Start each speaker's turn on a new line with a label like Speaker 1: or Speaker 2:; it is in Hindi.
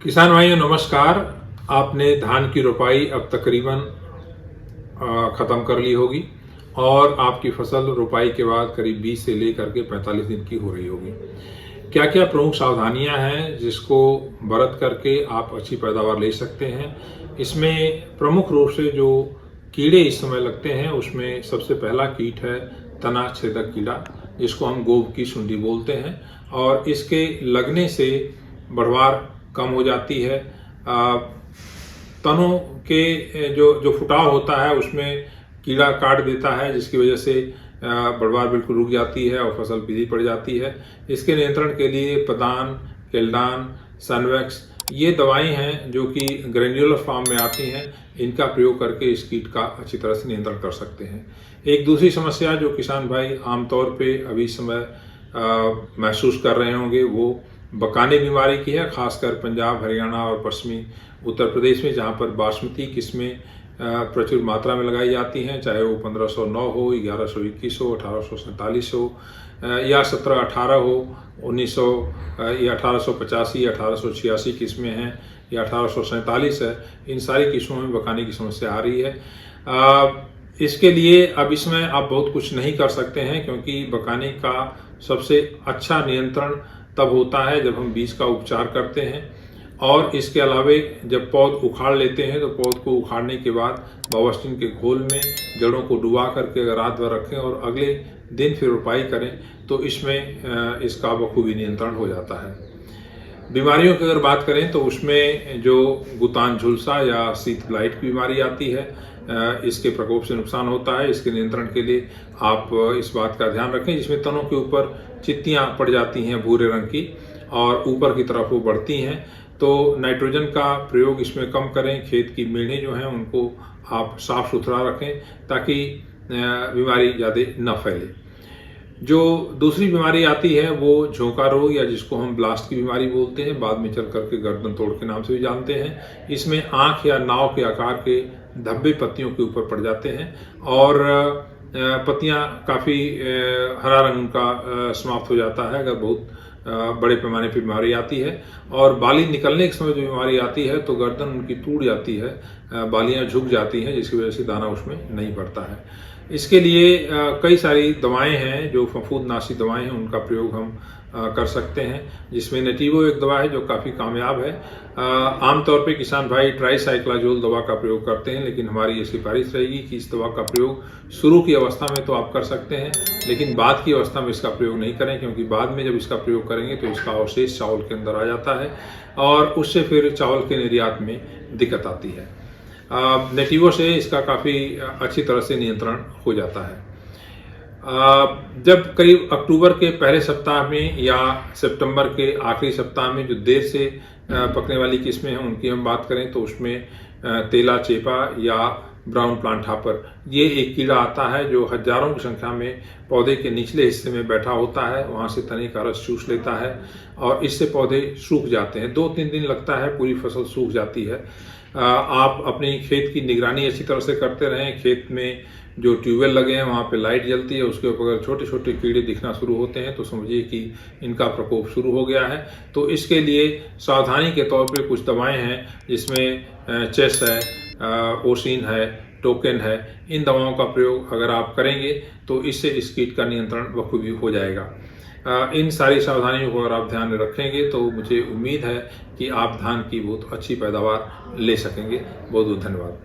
Speaker 1: किसान भाइयों नमस्कार। आपने धान की रोपाई अब तकरीबन ख़त्म कर ली होगी और आपकी फसल रोपाई के बाद करीब 20 से लेकर के 45 दिन की हो रही होगी। क्या क्या प्रमुख सावधानियां हैं जिसको बरत करके आप अच्छी पैदावार ले सकते हैं? इसमें प्रमुख रूप से जो कीड़े इस समय लगते हैं उसमें सबसे पहला कीट है तना छेदक कीड़ा, जिसको हम गोब की सुंडी बोलते हैं। और इसके लगने से बढ़वार कम हो जाती है। तनों के जो जो फुटाव होता है उसमें कीड़ा काट देता है, जिसकी वजह से बढ़वार बिल्कुल रुक जाती है और फसल पीली पड़ जाती है। इसके नियंत्रण के लिए पदान, केल्डान, सनवैक्स ये दवाई हैं जो कि ग्रेन्युलर फॉर्म में आती हैं। इनका प्रयोग करके इस कीट का अच्छी तरह से नियंत्रण कर सकते हैं। एक दूसरी समस्या जो किसान भाई आमतौर पे अभी समय महसूस कर रहे होंगे वो बकाने बीमारी की है, खासकर पंजाब, हरियाणा और पश्चिमी उत्तर प्रदेश में, जहाँ पर बासमती किस्में प्रचुर मात्रा में लगाई जाती हैं, चाहे वो 1509 हो, 1121 हो, 1847 हो या 1718 हो, 1900 या 1885 या 1886 किस्में हैं या 1847 है। इन सारी किस्मों में बकाने की समस्या आ रही है। इसके लिए अब इसमें आप बहुत कुछ नहीं कर सकते हैं, क्योंकि बकाने का सबसे अच्छा नियंत्रण तब होता है जब हम बीज का उपचार करते हैं। और इसके अलावे जब पौध उखाड़ लेते हैं तो पौध को उखाड़ने के बाद बावस्टिन के घोल में जड़ों को डुबा करके अगर रात भर रखें और अगले दिन फिर रोपाई करें तो इसमें इसका बखूबी नियंत्रण हो जाता है। बीमारियों की अगर बात करें तो उसमें जो गुतान झुलसा या शीत ब्लाइट की बीमारी आती है, इसके प्रकोप से नुकसान होता है। इसके नियंत्रण के लिए आप इस बात का ध्यान रखें, जिसमें तनों के ऊपर चित्तियां पड़ जाती हैं भूरे रंग की और ऊपर की तरफ वो बढ़ती हैं, तो नाइट्रोजन का प्रयोग इसमें कम करें। खेत की मेढ़ें जो हैं उनको आप साफ सुथरा रखें ताकि बीमारी ज़्यादा न फैले। जो दूसरी बीमारी आती है वो झोंका रोग, या जिसको हम ब्लास्ट की बीमारी बोलते हैं, बाद में चल करके गर्दन तोड़ के नाम से भी जानते हैं। इसमें आँख या नाव के आकार के धब्बे पत्तियों के ऊपर पड़ जाते हैं और पत्तियां काफ़ी हरा रंग उनका समाप्त हो जाता है अगर बहुत बड़े पैमाने पर बीमारी आती है। और बाली निकलने के समय जो बीमारी आती है तो गर्दन उनकी टूट जाती है, बालियां झुक जाती हैं, जिसकी वजह से दाना उसमें नहीं बढ़ता है। इसके लिए कई सारी दवाएं हैं जो फफूंदनाशी दवाएं हैं, उनका प्रयोग हम कर सकते हैं, जिसमें नेटिवो एक दवा है जो काफ़ी कामयाब है। आमतौर पे किसान भाई ट्राईसाइक्लाजोल दवा का प्रयोग करते हैं, लेकिन हमारी ये सिफारिश रहेगी कि इस दवा का प्रयोग शुरू की अवस्था में तो आप कर सकते हैं, लेकिन बाद की अवस्था में इसका प्रयोग नहीं करें, क्योंकि बाद में जब इसका प्रयोग करेंगे तो इसका अवशेष चावल के अंदर आ जाता है और उससे फिर चावल के निर्यात में दिक्कत आती है। नेटिवो से इसका काफ़ी अच्छी तरह से नियंत्रण हो जाता है। जब करीब अक्टूबर के पहले सप्ताह में या सितंबर के आखिरी सप्ताह में जो देर से पकने वाली किस्में हैं उनकी हम बात करें तो उसमें तेला चेपा या ब्राउन प्लांट हॉपर ये एक कीड़ा आता है जो हजारों की संख्या में पौधे के निचले हिस्से में बैठा होता है, वहाँ से तने का रस चूस लेता है और इससे पौधे सूख जाते हैं। 2-3 दिन लगता है, पूरी फसल सूख जाती है। आप अपनी खेत की निगरानी अच्छी तरह से करते रहें। खेत में जो ट्यूबवेल लगे हैं वहाँ पे लाइट जलती है, उसके ऊपर अगर छोटे छोटे कीड़े दिखना शुरू होते हैं तो समझिए कि इनका प्रकोप शुरू हो गया है। तो इसके लिए सावधानी के तौर पे कुछ दवाएं हैं, जिसमें चेस है, ओसिन है, टोकेन है। इन दवाओं का प्रयोग अगर आप करेंगे तो इससे इस कीट का नियंत्रण बखूबी हो जाएगा। इन सारी सावधानियों को अगर आप ध्यान में रखेंगे तो मुझे उम्मीद है कि आप धान की बहुत अच्छी पैदावार ले सकेंगे। बहुत बहुत धन्यवाद।